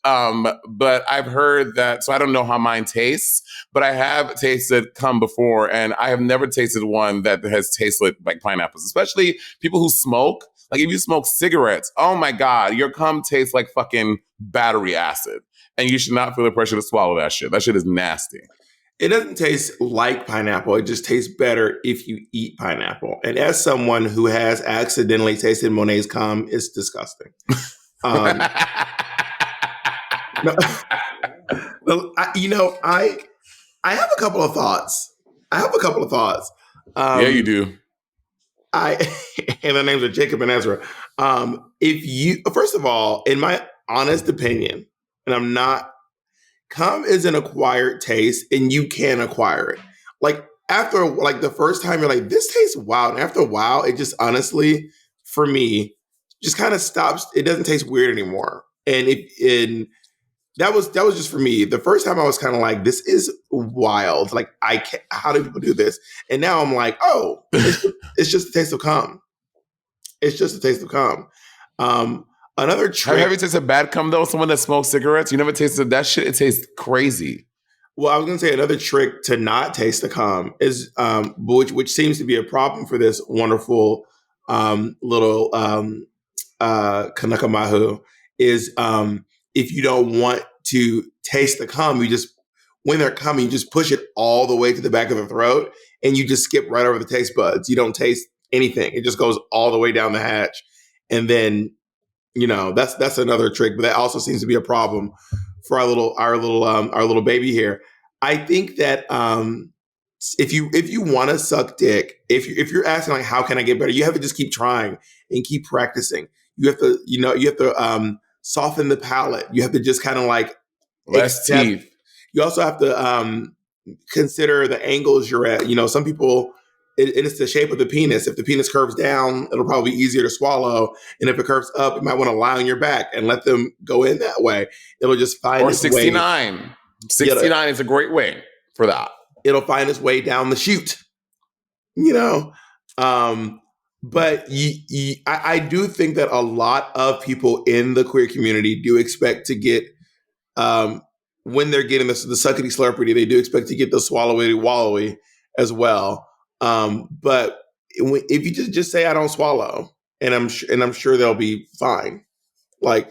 But I've heard that, so I don't know how mine tastes, but I have tasted cum before, and I have never tasted one that has tasted like pineapples, especially people who smoke. Like, if you smoke cigarettes, oh my God, your cum tastes like fucking battery acid. And you should not feel the pressure to swallow that shit. That shit is nasty. It doesn't taste like pineapple. It just tastes better if you eat pineapple. And as someone who has accidentally tasted Monet's cum, it's disgusting. I have a couple of thoughts. Yeah, you do. And their names are Jacob and Ezra. First of all, in my honest opinion, and I'm not, cum is an acquired taste, and you can acquire it. Like, after the first time, you're like, this tastes wild. And after a while, it just honestly, for me, just kind of stops. It doesn't taste weird anymore. And that was just for me. The first time I was kind of like, this is wild. Like, how do people do this? And now I'm like, oh, it's just a taste of cum. It's just a taste of cum. Another trick. Have you ever tasted bad cum though? Someone that smokes cigarettes? You never tasted that shit? It tastes crazy. Well, I was going to say another trick to not taste the cum is, which seems to be a problem for this wonderful little Kanaka Mahu, is if you don't want to taste the cum, when they're coming, you just push it all the way to the back of the throat and you just skip right over the taste buds. You don't taste anything. It just goes all the way down the hatch. And then, that's another trick, but that also seems to be a problem for our little baby here. I think that if you want to suck dick, if you're asking like, how can I get better? You have to just keep trying and keep practicing. You have to soften the palate. You have to just kind of like Less accept. teeth. You also have to consider the angles you're at. Some people, it's the shape of the penis. If the penis curves down, it'll probably be easier to swallow. And if it curves up, you might want to lie on your back and let them go in that way. It'll just find Or its way. 69. 69 is a great way for that. It'll find its way down the chute. But I do think that a lot of people in the queer community do expect to get, when they're getting the suckety slurpity, they do expect to get the swallowy wallowy as well. But if you just say I don't swallow, and I'm sure they'll be fine. Like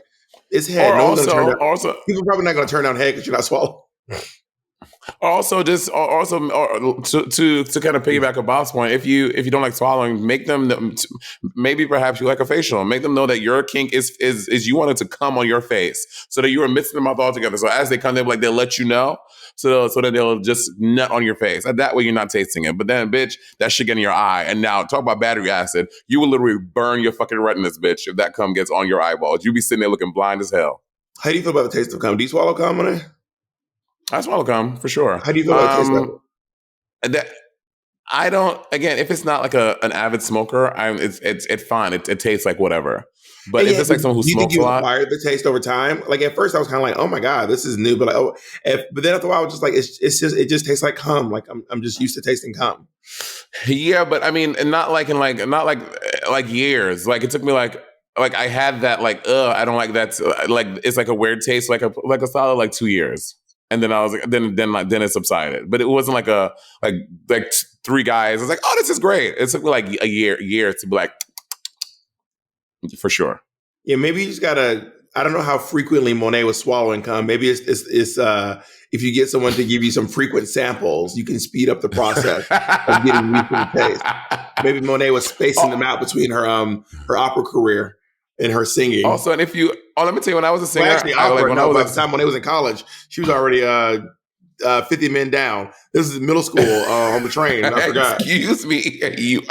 it's head. Or No one's gonna turn down. also, People are probably not going to turn down head because you're not swallowing. Also, just also to kind of piggyback a Bob's point, if you don't like swallowing, make them maybe perhaps you like a facial. Make them know that your kink is you want it to come on your face, so that you are mixing them up all together. So as they come, they'll let you know, so that they'll just nut on your face. And that way you're not tasting it. But then, bitch, that shit get in your eye. And now talk about battery acid. You will literally burn your fucking retinas, bitch, if that cum gets on your eyeballs. You be sitting there looking blind as hell. How do you feel about the taste of cum? Do you swallow cum, Monet? I swallow cum for sure. How do you feel about the taste of it? That I don't. Again, if it's not like an avid smoker, it's fine. It tastes like whatever. But if it's like someone who smokes a lot, do you think you acquired the taste over time? Like at first, I was kind of like, "Oh my god, this is new," but but then after a while, I was just like, it just tastes like cum. Like I'm just used to tasting cum. Yeah, but I mean, and not like years. Like it took me like I had that I don't like that. Like it's like a weird taste, like a solid 2 years. And then I was like, then it subsided. But it wasn't like 3 guys. I was like, oh, this is great. It took me like a year to be like, for sure. Yeah, maybe you just gotta. I don't know how frequently Monet was swallowing cum. Maybe it's if you get someone to give you some frequent samples, you can speed up the process of getting used to the taste. Maybe Monet was spacing them out between her opera career and her singing. Also, and if you, let me tell you, when I was a singer, by the time Monet was in college, she was already 50 men down. This is middle school on the train. I forgot. Excuse me, you.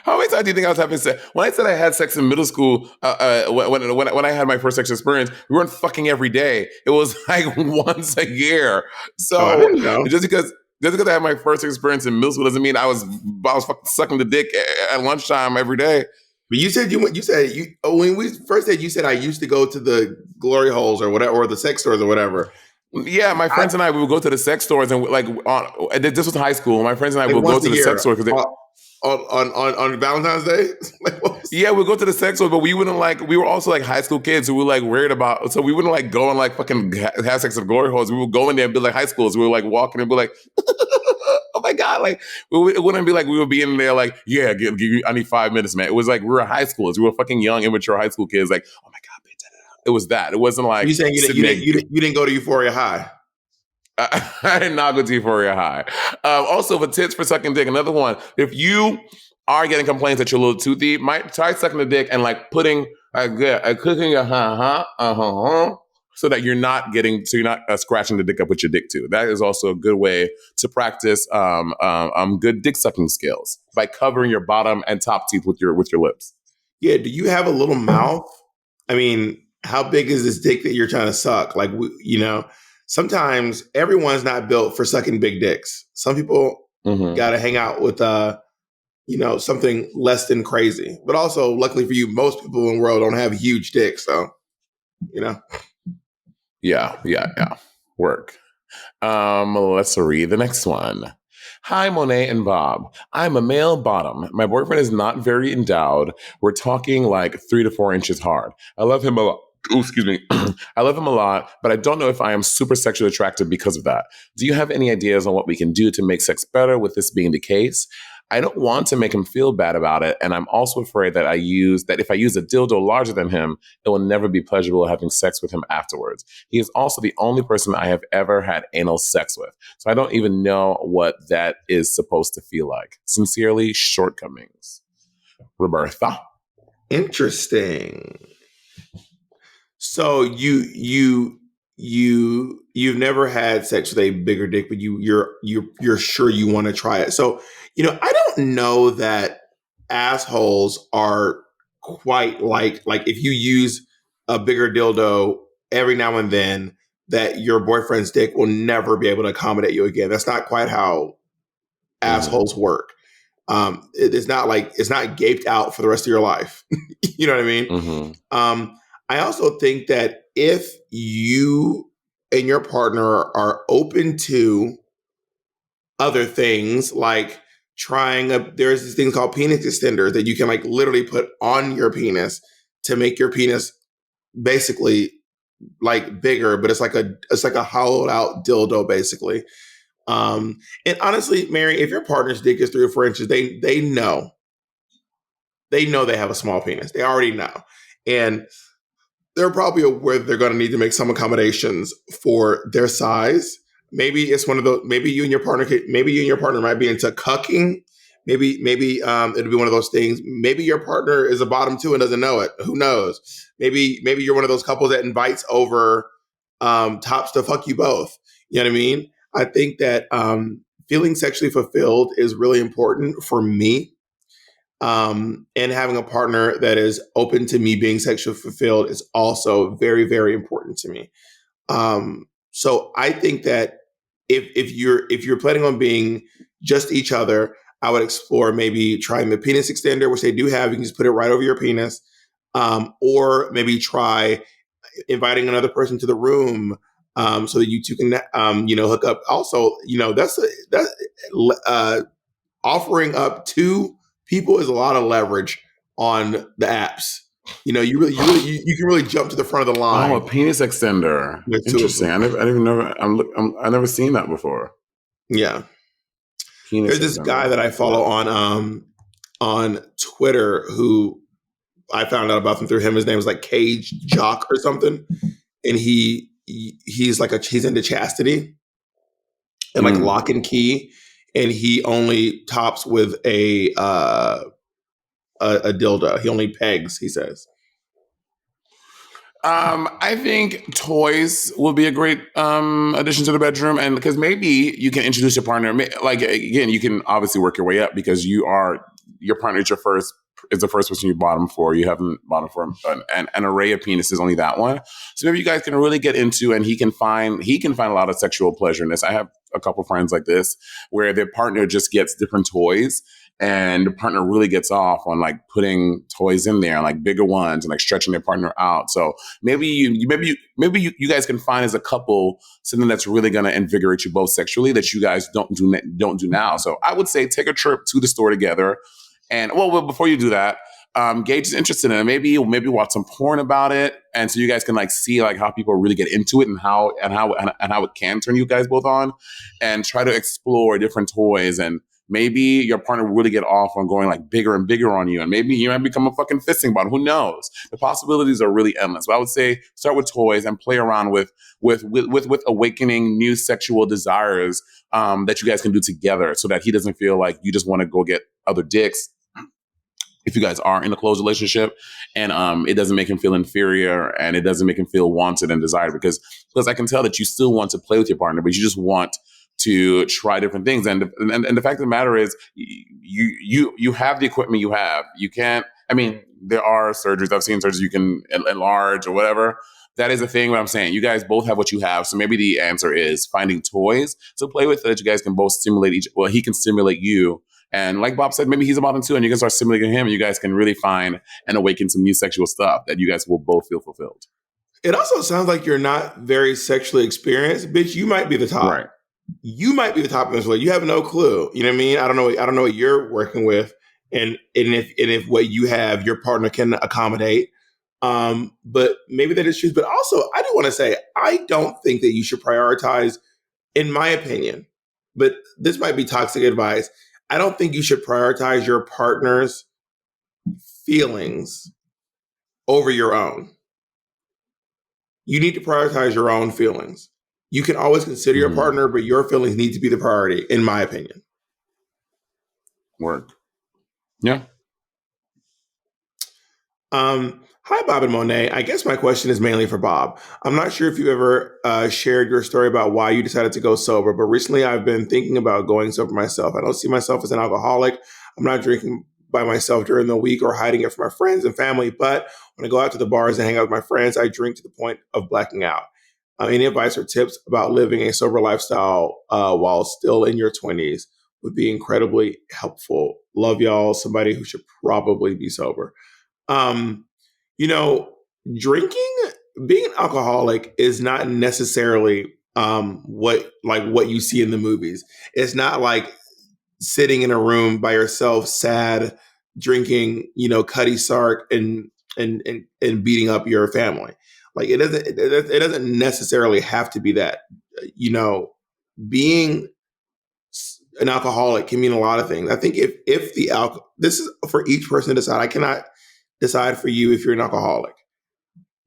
How many times do you think I was having sex? When I said I had sex in middle school, when I had my first sex experience, we weren't fucking every day. It was like once a year. So I didn't know. just because I had my first experience in middle school doesn't mean I was fucking sucking the dick at lunchtime every day. But you said when we first said, you said I used to go to the glory holes or whatever, or the sex stores or whatever. Yeah, my friends and I, we would go to the sex stores and this was high school. My friends and I would go to the sex store because on Valentine's Day. Yeah, we'd go to the sex store, but we wouldn't we were also like high school kids who were like worried about. So we wouldn't go and fucking have sex at glory holes. We would go in there and be like high schools. We were like walking and be like, oh my god, it wouldn't be like we would be in there like, yeah, give you, I need 5 minutes, man. It was like we were high schoolers. We were fucking young, immature high school kids. Like, oh my god. It was that. It wasn't like you saying you didn't go to Euphoria High. I did not go to Euphoria High. Also, for tips for sucking dick, another one. If you are getting complaints that you're a little toothy, might try sucking the dick and putting cooking a so that you're not scratching the dick up with your dick too. That is also a good way to practice good dick sucking skills by covering your bottom and top teeth with your lips. Yeah. Do you have a little mouth? I mean, how big is this dick that you're trying to suck? Sometimes everyone's not built for sucking big dicks. Some people got to hang out with, something less than crazy. But also, luckily for you, most people in the world don't have huge dicks. So, Yeah. Work. Let's read the next one. Hi, Monet and Bob. I'm a male bottom. My boyfriend is not very endowed. We're talking 3 to 4 inches hard. I love him a lot. Oh, excuse me. I love him a lot, but I don't know if I am super sexually attractive because of that. Do you have any ideas on what we can do to make sex better with this being the case? I don't want to make him feel bad about it, and I'm also afraid that if I use a dildo larger than him, it will never be pleasurable having sex with him afterwards. He is also the only person I have ever had anal sex with, so I don't even know what that is supposed to feel like. Sincerely, Shortcomings. Roberta. Interesting. So you've never had sex with a bigger dick, but you're sure you want to try it. So, I don't know that assholes are quite like if you use a bigger dildo every now and then, that your boyfriend's dick will never be able to accommodate you again. That's not quite how assholes work. It's not like it's not gaped out for the rest of your life. You know what I mean? Mm-hmm. I also think that if you and your partner are open to other things, like there's these things called penis extenders that you can like literally put on your penis to make your penis basically like bigger, but it's like a hollowed out dildo basically. And honestly, Mary, if your partner's dick is 3 or 4 inches, they know they have a small penis. They already know, and they're probably aware that they're going to need to make some accommodations for their size. Maybe it's one of those. Maybe you and your partner might be into cucking. Maybe it'll be one of those things. Maybe your partner is a bottom too and doesn't know it. Who knows? Maybe you're one of those couples that invites over tops to fuck you both. You know what I mean? I think that feeling sexually fulfilled is really important for me. And having a partner that is open to me being sexually fulfilled is also very, very important to me. So I think that if you're planning on being just each other, I would explore maybe trying the penis extender, which they do have. You can just put it right over your penis, or maybe try inviting another person to the room, so that you two can hook up. Also, offering up two people is a lot of leverage on the apps. You can really jump to the front of the line. Oh, a penis extender. Interesting. I never seen that before. Yeah. Penis There's this extender. guy that I follow on Twitter who I found out about them through him. His name is like Cage Jock or something, and he's into chastity and like lock and key, and he only tops with a dildo. He only pegs, he says. I think toys will be a great addition to the bedroom, and because maybe you can introduce your partner. Like again, you can obviously work your way up because your partner is the first person you bottom for. You haven't bottom for an array of penises, only that one. So maybe you guys can really get into, and he can find a lot of sexual pleasure in this. I have a couple friends like this where their partner just gets different toys. And the partner really gets off on like putting toys in there, like bigger ones, and like stretching their partner out. So maybe you guys can find as a couple something that's really going to invigorate you both sexually that you guys don't do now. So I would say take a trip to the store together, and well before you do that, Gage is interested in it. Maybe watch some porn about it, and so you guys can like see like how people really get into it and how it can turn you guys both on, and try to explore different toys. And maybe your partner will really get off on going like bigger and bigger on you. And maybe you might become a fucking fisting bot. Who knows? The possibilities are really endless. But I would say start with toys and play around with awakening new sexual desires that you guys can do together so that he doesn't feel like you just want to go get other dicks if you guys are in a close relationship, and it doesn't make him feel inferior and it doesn't make him feel wanted and desired because I can tell that you still want to play with your partner, but you just want to try different things. And the fact of the matter is you have the equipment you have. You can't, I mean, there are surgeries. I've seen surgeries you can enlarge or whatever. That is a thing. What I'm saying, you guys both have what you have. So maybe the answer is finding toys to play with that you guys can both stimulate he can stimulate you. And like Bob said, maybe he's a bottom too, and you can start stimulating him, and you guys can really find and awaken some new sexual stuff that you guys will both feel fulfilled. It also sounds like you're not very sexually experienced. Bitch, you might be the top. Right. You might be the top of this list. You have no clue. You know what I mean? I don't know what you're working with, and if what you have your partner can accommodate. But maybe that is true. But also, I do want to say I don't think that you should prioritize, in my opinion. But this might be toxic advice. I don't think you should prioritize your partner's feelings over your own. You need to prioritize your own feelings. You can always consider your partner, but your feelings need to be the priority, in my opinion. Work. Yeah. Hi, Bob and Monet. I guess my question is mainly for Bob. I'm not sure if you ever shared your story about why you decided to go sober, but recently I've been thinking about going sober myself. I don't see myself as an alcoholic. I'm not drinking by myself during the week or hiding it from my friends and family. But when I go out to the bars and hang out with my friends, I drink to the point of blacking out. Any advice or tips about living a sober lifestyle while still in your 20s would be incredibly helpful. Love y'all. Somebody who should probably be sober. Um, you know, drinking, being an alcoholic is not necessarily what you see in the movies. It's not like sitting in a room by yourself, sad, drinking, Cuddy Sark and beating up your family. Like it doesn't necessarily have to be that. Being an alcoholic can mean a lot of things. I think if the this is for each person to decide. I cannot decide for you if you're an alcoholic.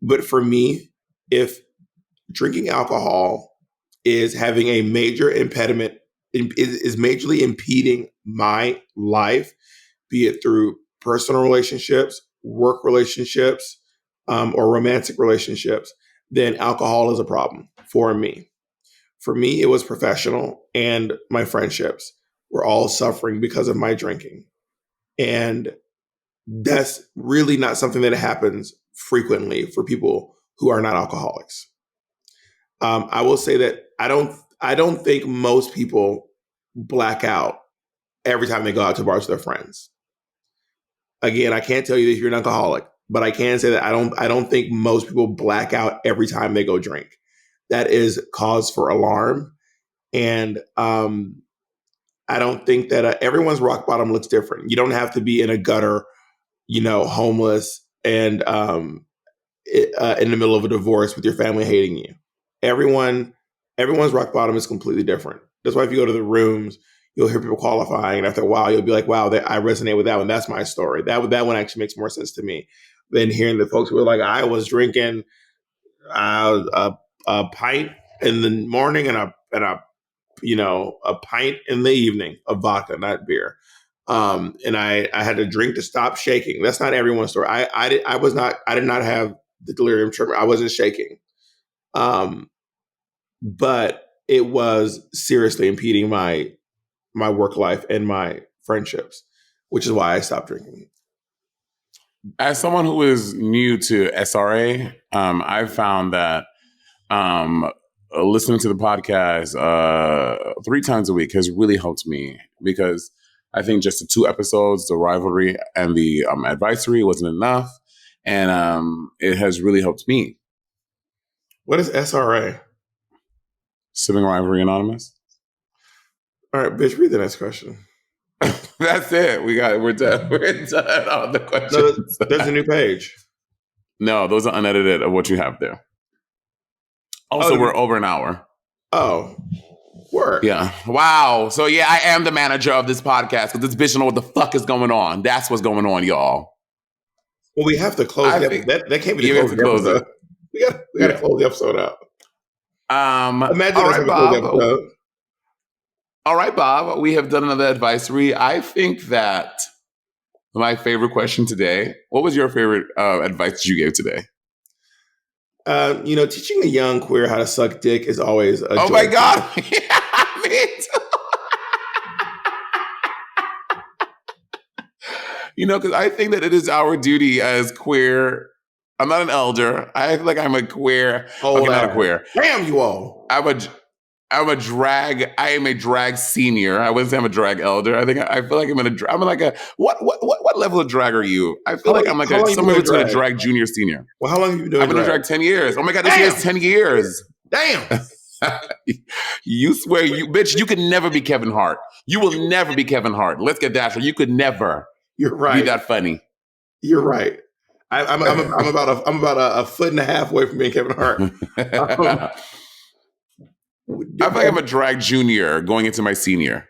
But for me, if drinking alcohol is having a major impediment, is majorly impeding my life, be it through personal relationships, work relationships, or romantic relationships, then alcohol is a problem for me. For me, it was professional, and my friendships were all suffering because of my drinking. And that's really not something that happens frequently for people who are not alcoholics. I will say that I don't think most people black out every time they go out to bars with their friends. Again, I can't tell you that you're an alcoholic, but I can say that I don't think most people black out every time they go drink. That is cause for alarm. And I don't think that everyone's rock bottom looks different. You don't have to be in a gutter, homeless and in the middle of a divorce with your family hating you. Everyone's rock bottom is completely different. That's why if you go to the rooms, you'll hear people qualifying, and after a while, you'll be like, "Wow, I resonate with that one. That's my story." That one actually makes more sense to me than hearing the folks who are like, "I was drinking a pint in the morning and a pint in the evening of vodka, not beer." And I had to drink to stop shaking. That's not everyone's story. I did not have the delirium tremor. I wasn't shaking. But it was seriously impeding my work life and my friendships, which is why I stopped drinking. As someone who is new to SRA, I've found that listening to the podcast 3 times a week has really helped me, because I think just the 2 episodes, the rivalry and the advisory, wasn't enough, and it has really helped me. What is SRA? Sibling Rivalry Anonymous. All right, bitch, read the next question. That's it. We're done. We're done on the questions. No, there's a new page. No, those are unedited of what you have there. Also, we're over an hour. Oh, work. Yeah. Wow. So yeah, I am the manager of this podcast, because this bitch don't know what the fuck is going on. That's what's going on, y'all. Well, we have to close that can't be the episode. We got to close the episode out. Imagine all us right, having a close episode. All right, Bob. We have done another advisory. I think that my favorite question today. What was your favorite advice you gave today? Teaching a young queer how to suck dick is always a joy. My God. Yeah, me too. Because I think that it is our duty as queer. I'm not an elder. I feel like I'm a queer. Oh, not a queer. Damn you all. I am a drag senior. I wouldn't say I'm a drag elder. I feel like I'm like a what level of drag are you? I feel like I'm like somewhere between a drag junior senior. Well, how long have you been doing I've been drag? in drag 10 years. Oh my God, this year is 10 years. Damn. You swear bitch, you could never be Kevin Hart. You will never be Kevin Hart. Let's get that. You could never You're right. be that funny. You're right. I'm about a foot and a half away from being Kevin Hart. I feel like I'm a drag junior going into my senior.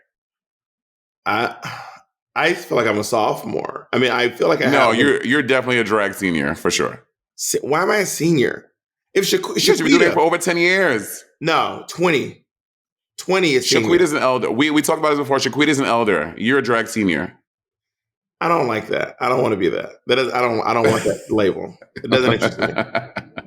I feel like I'm a sophomore. I mean, I feel like you're definitely a drag senior for sure. Why am I a senior? If Shaquita been doing it for over 10 years. No, 20. 20 is senior. Shaquita's an elder. We talked about this before. Shaquita's an elder. You're a drag senior. I don't like that. I don't want to be that. I don't want that label. It doesn't interest me.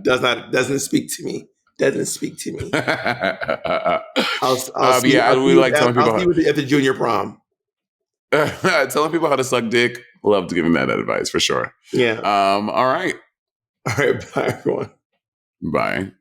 Doesn't speak to me. Doesn't speak to me. I'll see I really like telling people I'll see you at the junior prom. Telling people how to suck dick. Loved giving that advice for sure. Yeah. All right. All right. Bye, everyone. Bye.